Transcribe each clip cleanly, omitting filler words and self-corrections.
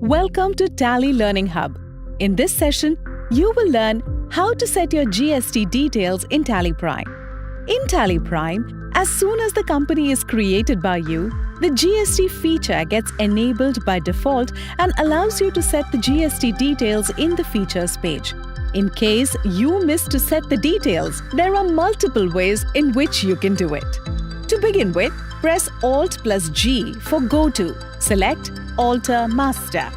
Welcome to Tally Learning Hub. In this session, you will learn how to set your GST details in Tally Prime. In Tally Prime, as soon as the company is created by you, the GST feature gets enabled by default and allows you to set the GST details in the Features page. In case you miss to set the details, there are multiple ways in which you can do it. To begin with, press Alt plus G for Go To. Select Alter Master.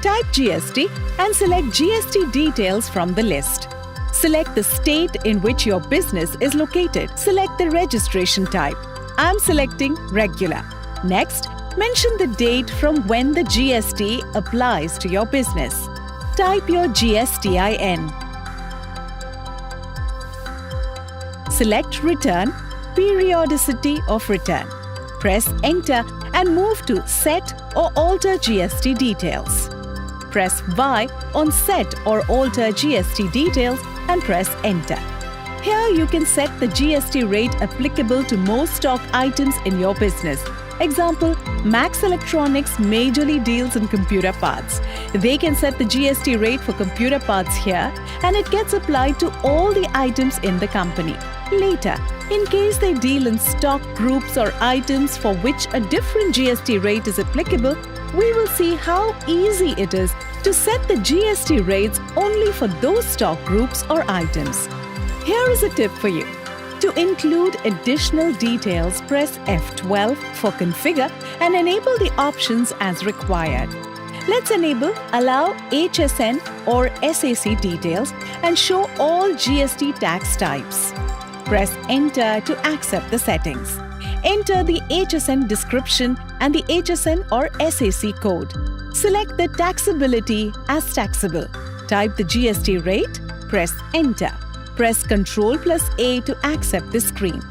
Type GST and select GST details from the list. Select the state in which your business is located. Select the registration type. I'm selecting Regular. Next, mention the date from when the GST applies to your business. Type your GSTIN. Select Return, Periodicity of Return. Press Enter and move to Set or Alter GST Details. Press Y on Set or Alter GST Details and press Enter. Here you can set the GST rate applicable to most stock items in your business. Example, Max Electronics majorly deals in computer parts. They can set the GST rate for computer parts here and it gets applied to all the items in the company. Later, in case they deal in stock groups or items for which a different GST rate is applicable, we will see how easy it is to set the GST rates only for those stock groups or items. Here is a tip for you. To include additional details, press F12 for Configure and enable the options as required. Let's enable Allow HSN or SAC details and show all GST tax types. Press Enter to accept the settings. Enter the HSN description and the HSN or SAC code. Select the taxability as taxable. Type the GST rate, press Enter. Press Ctrl plus A to accept the screen.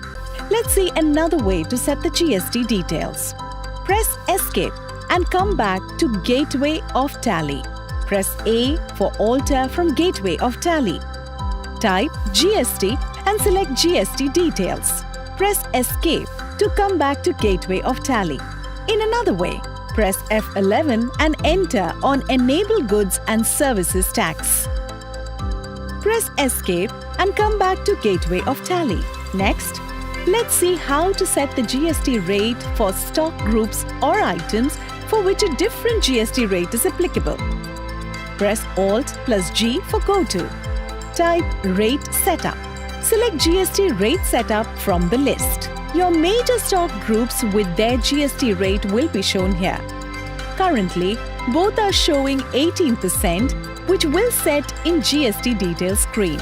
Let's see another way to set the GST details. Press Escape and come back to Gateway of Tally. Press A for Alter from Gateway of Tally. Type GST and select GST details. Press Escape to come back to Gateway of Tally. In another way, press F11 and enter on Enable Goods and Services Tax. Press Escape and come back to Gateway of Tally. Next, let's see how to set the GST rate for stock groups or items for which a different GST rate is applicable. Press Alt plus G for Go To. Type Rate Setup. Select GST Rate Setup from the list. Your major stock groups with their GST rate will be shown here. Currently, both are showing 18%, which will set in GST Details screen.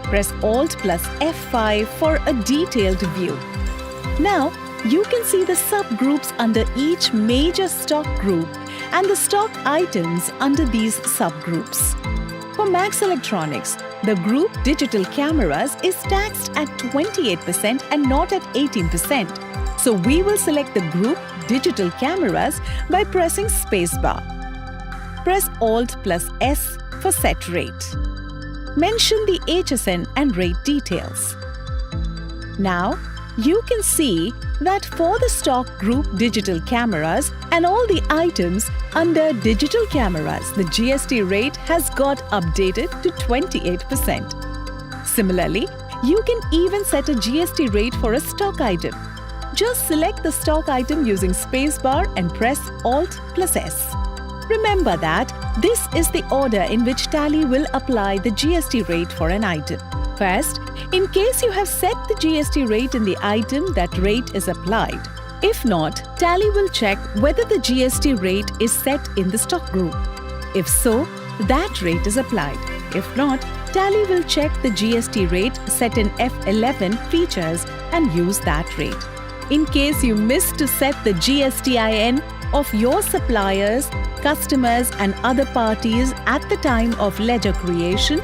Press Alt plus F5 for a detailed view. Now, you can see the subgroups under each major stock group and the stock items under these subgroups. For Max Electronics, the group Digital Cameras is taxed at 28% and not at 18%. So we will select the group Digital Cameras by pressing Spacebar. Press Alt plus S for Set Rate. Mention the HSN and rate details. Now, you can see that for the stock group Digital Cameras and all the items under Digital Cameras, the GST rate has got updated to 28%. Similarly, you can even set a GST rate for a stock item. Just select the stock item using Spacebar and press Alt plus S. Remember that this is the order in which Tally will apply the GST rate for an item. First, in case you have set the GST rate in the item, that rate is applied. If not, Tally will check whether the GST rate is set in the stock group. If so, that rate is applied. If not, Tally will check the GST rate set in F11 Features and use that rate. In case you missed to set the GSTIN of your suppliers, customers and other parties at the time of ledger creation,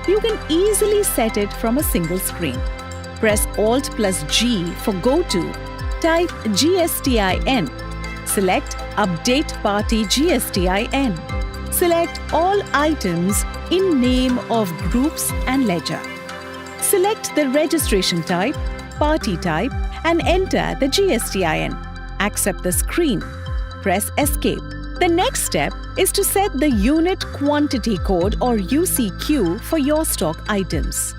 you can easily set it from a single screen. Press Alt plus G for Go To. Type GSTIN. Select Update Party GSTIN. Select all items in name of groups and ledger. Select the registration type, party type and enter the GSTIN. Accept the screen. Press Escape. The next step is to set the Unit Quantity Code or UCQ for your stock items.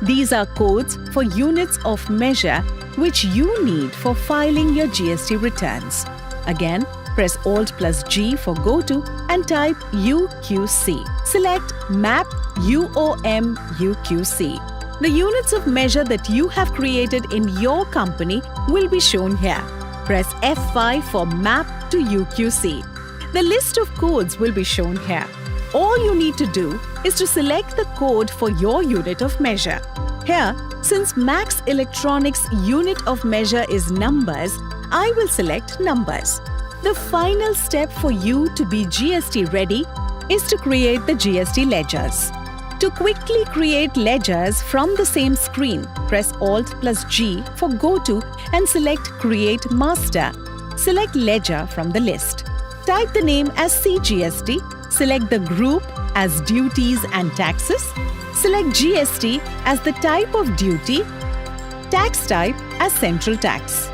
These are codes for units of measure which you need for filing your GST returns. Again, press Alt+G for Go To and type UQC. Select Map UOM UQC. The units of measure that you have created in your company will be shown here. Press F5 for Map to UQC. The list of codes will be shown here. All you need to do is to select the code for your unit of measure. Here, since Max Electronics' unit of measure is numbers, I will select numbers. The final step for you to be GST ready is to create the GST ledgers. To quickly create ledgers from the same screen, press Alt+G for Go To and select Create Master. Select Ledger from the list. Type the name as CGST, select the group as Duties and Taxes, select GST as the type of duty, tax type as Central Tax.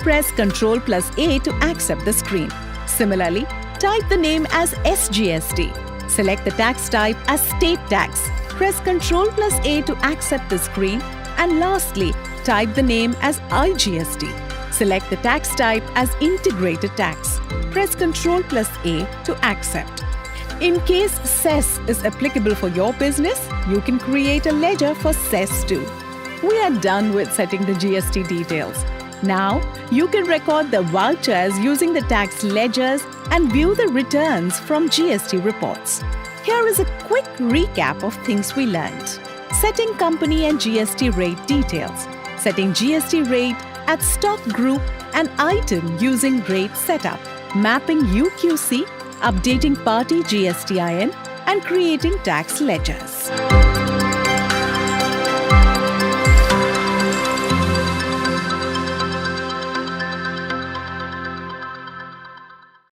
Press Ctrl+A to accept the screen. Similarly, type the name as SGST. Select the tax type as State Tax. Press Ctrl+A to accept the screen. And lastly, type the name as IGST. Select the tax type as Integrated Tax. Press Ctrl+A to accept. In case cess is applicable for your business, you can create a ledger for cess too. We are done with setting the GST details. Now, you can record the vouchers using the tax ledgers and view the returns from GST reports. Here is a quick recap of things we learned. Setting company and GST rate details. Setting GST rate at stock group and item using rate setup. Mapping UQC, updating party GSTIN, and creating tax ledgers.